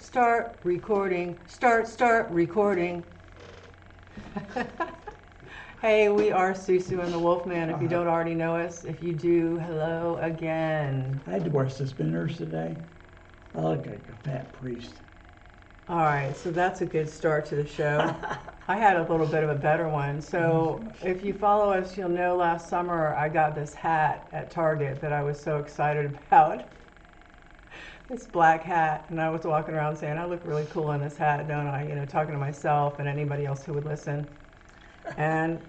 start recording. Start recording. Hey, we are Susu and the Wolfman, if you don't already know us. If you do, hello again. I had to wear suspenders today. I look like a fat priest. All right, so that's a good start to the show. I had a little bit of a better one. So if you follow us, you'll know last summer I got this hat at Target that I was so excited about. This black hat, and I was walking around saying, I look really cool in this hat, don't I? You know, talking to myself and anybody else who would listen. And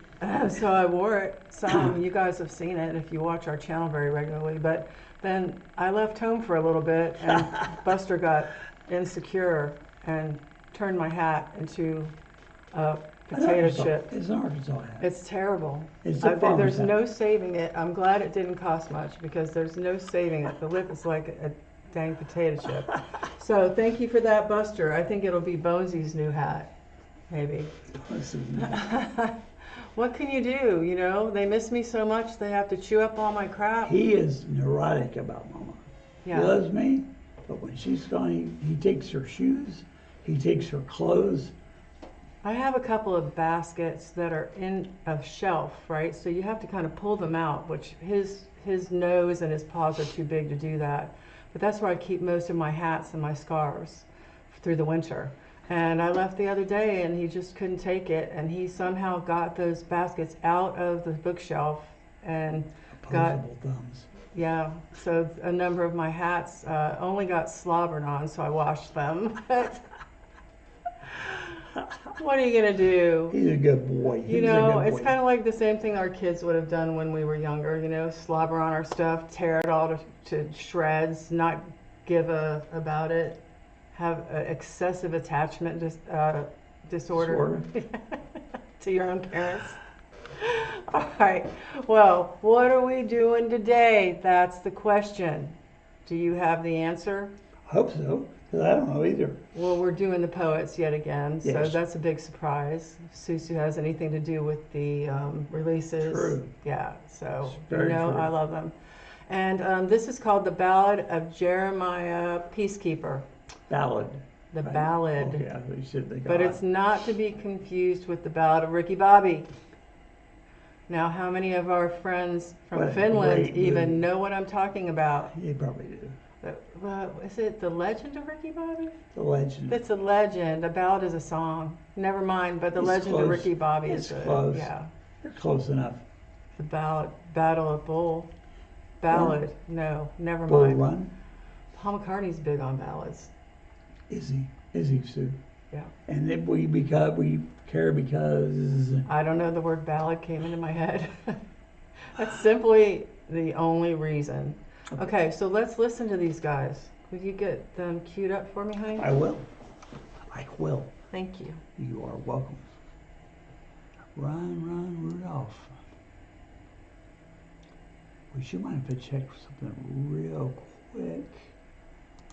so I wore it. Some of you guys have seen it if you watch our channel very regularly. But then I left home for a little bit, and Buster got insecure and turned my hat into a potato chip. It's an Arkansas hat. It's terrible. It's a farmer's there's hat. no saving it. I'm glad it didn't cost much because there's no saving it. The lip is like a dang potato chip. So thank you for that, Buster. I think it'll be Bonesy's new hat. Maybe. What can you do? You know, they miss me so much they have to chew up all my crap. He is neurotic about Mama. Yeah. He loves me, but when she's gone, he takes her shoes, he takes her clothes. I have a couple of baskets that are in a shelf, right? So you have to kind of pull them out, which his nose and his paws are too big to do that. But that's where I keep most of my hats and my scarves through the winter. And I left the other day and he just couldn't take it, and he somehow got those baskets out of the bookshelf and Opposable thumbs. yeah, so a number of my hats only got slobbered on, so I washed them. What are you gonna do? He's a good boy. You know, it's kind of like the same thing our kids would have done when we were younger, you know, slobber on our stuff, tear it all to shreds, not give about it. Have excessive attachment disorder to your own parents. All right. Well, what are we doing today? That's the question. Do you have the answer? I hope so, because I don't know either. Well, we're doing the poets yet again, so Yes. that's a big surprise. If Susu has anything to do with the releases. True. Yeah, so It's very true. I love them. And this is called the Ballad of Jeremiah Peacekeeper. Ballad. The right? Ballad. Okay, I thought you said they got But it's not to be confused with the Ballad of Ricky Bobby. Now, how many of our friends from What a Finland great even movie. know what I'm talking about? You probably do. Is it The Legend of Ricky Bobby? The legend. It's a legend. A ballad is a song. Never mind, but The It's Legend of close. Ricky Bobby It's is close. yeah. You're close enough. The Battle of Bull. Ballad. No, never Bull mind. Run. Paul McCartney's big on ballads. Is he? Is he, Sue? Yeah. And then we care because I don't know, the word ballad came into my head. That's simply the only reason. Okay, so let's listen to these guys. Will you get them queued up for me, honey? I will. I will. Thank you. You are welcome. Run, Rudolph. Would you mind if I check something real quick?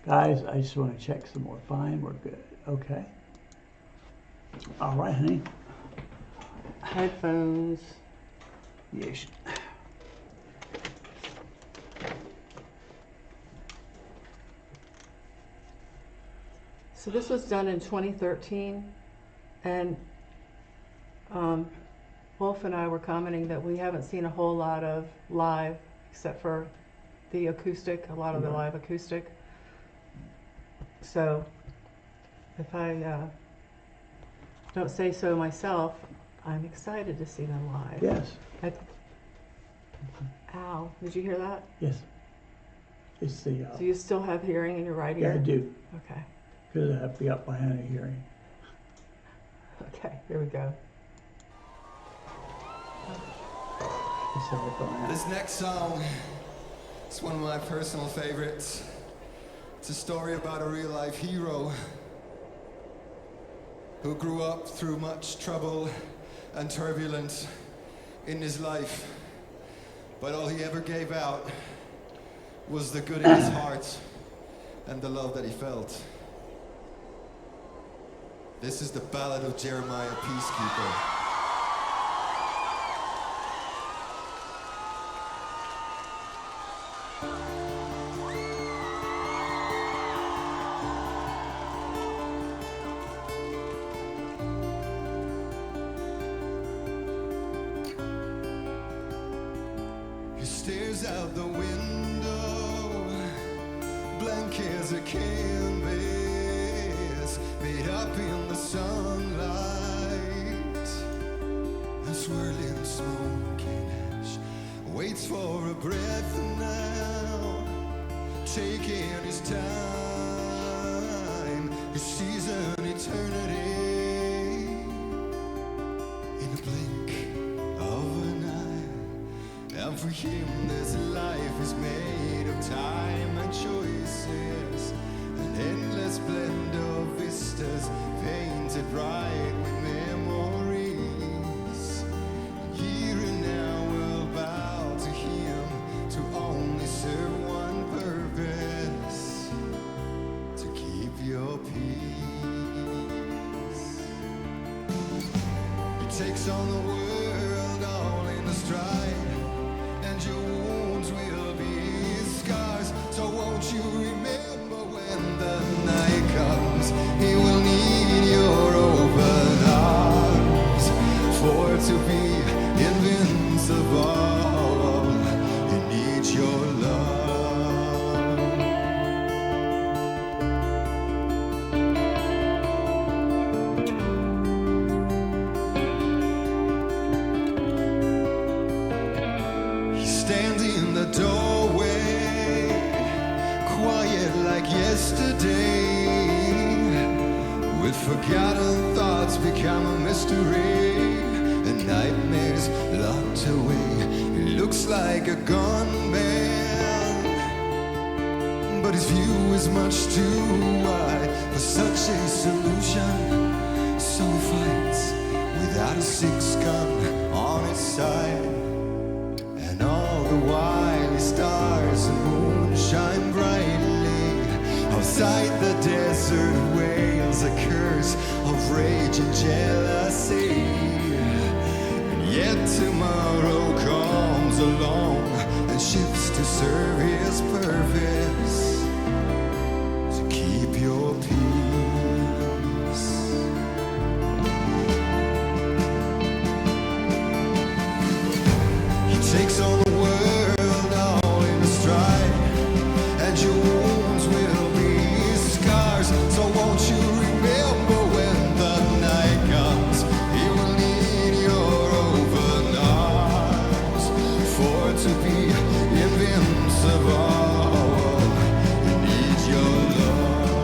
Guys, I just want to check some more. Fine, we're good. Okay. All right, honey. Headphones. Yes. So this was done in 2013, and Wolf and I were commenting that we haven't seen a whole lot of live, except for the acoustic, a lot of the live acoustic. So if I don't say so myself, I'm excited to see them live. Yes. Ow, did you hear that? Yes. It's the. So you still have hearing in your right ear? Yeah, I do. Okay. Because I have to be up behind a hearing. Okay, here we go. This next song is one of my personal favorites. It's a story about a real life hero who grew up through much trouble and turbulence in his life, but all he ever gave out was the good in his heart and the love that he felt. This is the Ballad of Jeremiah Peacekeeper. out the window, blank as a canvas, made up in the sunlight. A swirling smoke and ash waits for a breath now, taking his time. He sees an eternity in a blink of an eye. And for him this life is made of time and choices, an endless blend of vistas painted bright with memories. Here and now we'll bow to him, to only serve one purpose, to keep your peace. He takes on the world all in the stride, and your wounds will be scars. So won't you remember when the night comes, he will need your open arms. For to be invincible, he needs your love. Stand in the doorway, quiet like yesterday, with forgotten thoughts become a mystery, and nightmares locked away. He looks like a gunman, but his view is much too wide for such a solution. So he fights without a six-gun on his side. And all the while the stars and moon shine brightly. Outside the desert wails a curse of rage and jealousy. And yet tomorrow comes along and shifts to serve his purpose, to keep your peace. Takes on the world all in a stride, and your wounds will be scars. So won't you remember when the night comes, he will need your open arms. For to be invincible, he needs your love.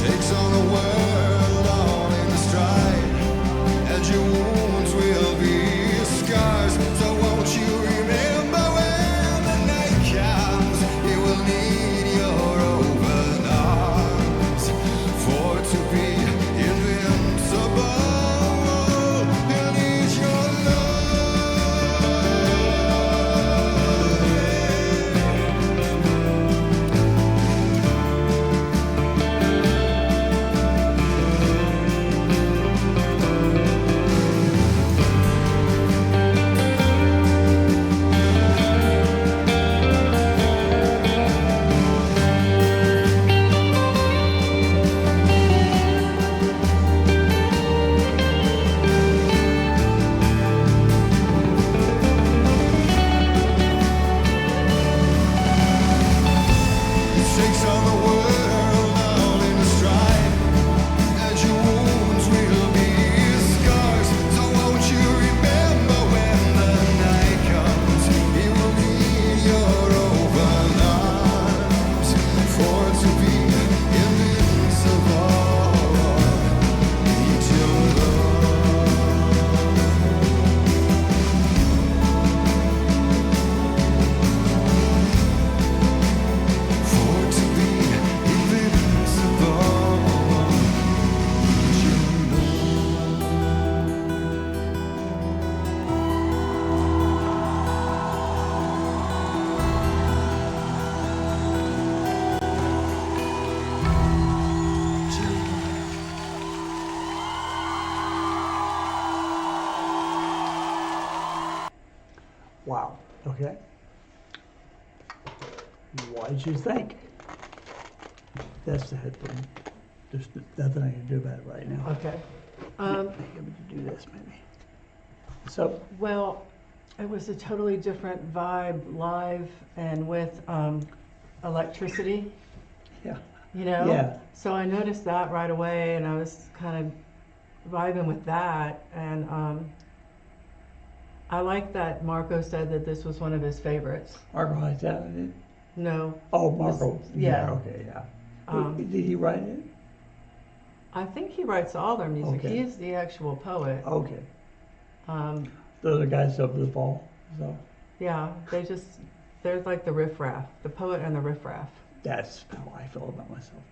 Takes on the world all in a stride, and your wounds will be scars. So won't you remember when the night comes, he will need your open arms. For to be invincible, he'll need your takes on the world all in a stride, and your wounds will be scars. So won't you remember when the night comes, he will need your open arms. For to be invincible, need your For to be invincible, need your Wow. Okay. What did you think? That's the headphone. There's nothing I can do about it right now. Okay. Maybe to do this, maybe. So, Well, It was a totally different vibe live and with electricity, Yeah. you know? Yeah. So I noticed that right away, and I was kind of vibing with that. And I like that Marco said that this was one of his favorites. Marco liked that, did it? No, Oh, Marco. yeah. Okay, yeah. Um, Did he write it? I think he writes all their music. Okay. He's the actual poet. Okay. Um, Those are guys up the fall. So yeah, they're like the riffraff, the poet and the riffraff. that's how I feel about myself.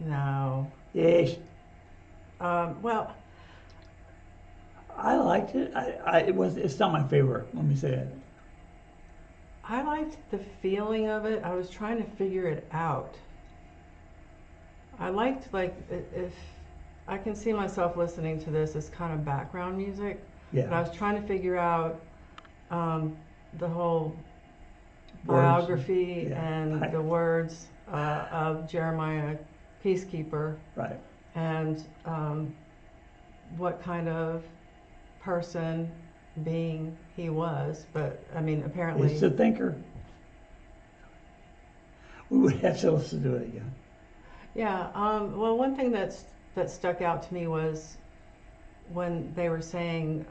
No. Yes. Well, I liked it. It's not my favorite. Let me say it. I liked the feeling of it. I was trying to figure it out. I liked, like, if I can see myself listening to this as kind of background music, but I Yeah. was trying to figure out the whole Words. biography Yeah. and Right. the words of Jeremiah Peacekeeper, Right. and what kind of person, being he was. But I mean, apparently, It's a thinker. We would have to listen to it again. yeah. Well, one thing that stuck out to me was when they were saying,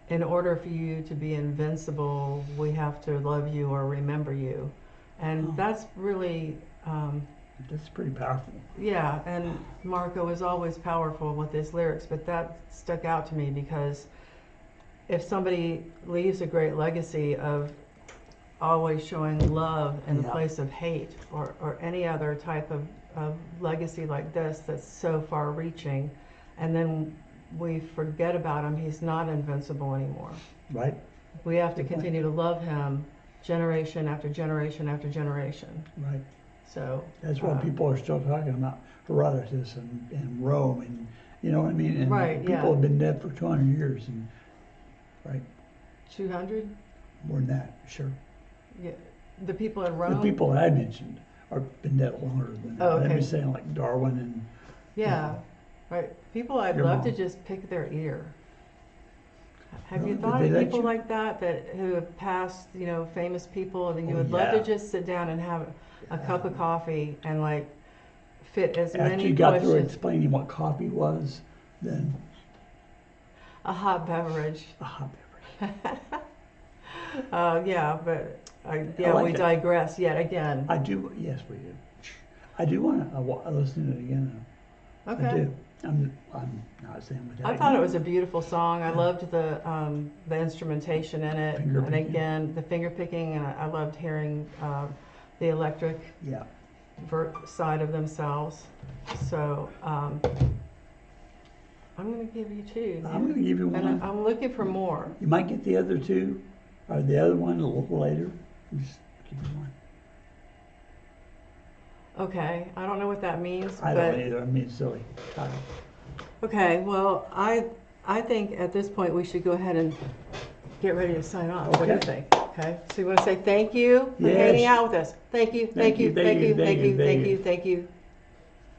in order for you to be invincible, we have to love you or remember you, and Oh. that's really. That's pretty powerful. Yeah, and Marco is always powerful with his lyrics, but that stuck out to me because if somebody leaves a great legacy of always showing love in the Yeah. place of hate, or any other type of legacy like this that's so far reaching, and then we forget about him, he's not invincible anymore. Right. We have to Good point. continue to love him generation after generation after generation. Right. So That's why people are still talking about Herodotus and Rome, and you know what I mean. And Right, people yeah. have been dead for 200 years, and right, 200, more than that, sure. yeah, the people in Rome. The people that I mentioned are been dead longer than that. Oh, I'm okay. just saying, like Darwin and Yeah, right. People I'd Your love to mom. just pick their ear. Have you Really? thought Did of they let people you? like that who have passed, famous people, and you Oh, would love to yeah. just sit down and have a cup of coffee and like fit as after many you got through questions, explaining what coffee was, then a hot beverage. a hot beverage. Yeah, but I like we that. digress yet again. I do. Yes, we do. I do want to listen to it again. Though. I Okay. do. I'm not saying without. I thought you. it was a beautiful song. I Yeah. loved the instrumentation in it, Finger and picking. again the finger picking, and I loved hearing the electric Yeah. side of themselves. So I'm going to give you two. I'm going to give you And one. I'm looking for more. You might get the other two, or the other one a little later. Just give you one. Okay, I don't know what that means, I but don't either. I mean, it's silly. Title. okay. Well, I think at this point we should go ahead and get ready to sign off. What do you Okay. think? Okay. So you want to say thank you for Yes. hanging out with us. Thank you. Thank you. Thank you. Thank you. Thank you. Thank you.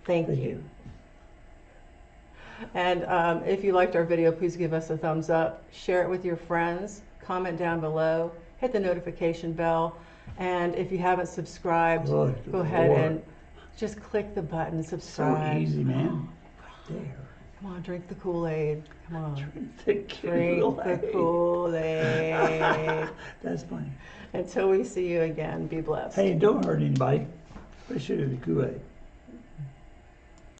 Thank Thank you. you. And if you liked our video, please give us a thumbs up, share it with your friends, comment down below, hit the notification bell, and if you haven't subscribed, Good go ahead Lord. and just click the button, So subscribe. easy, man. There. Come on, drink the Kool-Aid. Come on, Drink the drink the Kool-Aid. That's funny. Until we see you again, be blessed. Hey, don't hurt anybody, especially the Kool-Aid.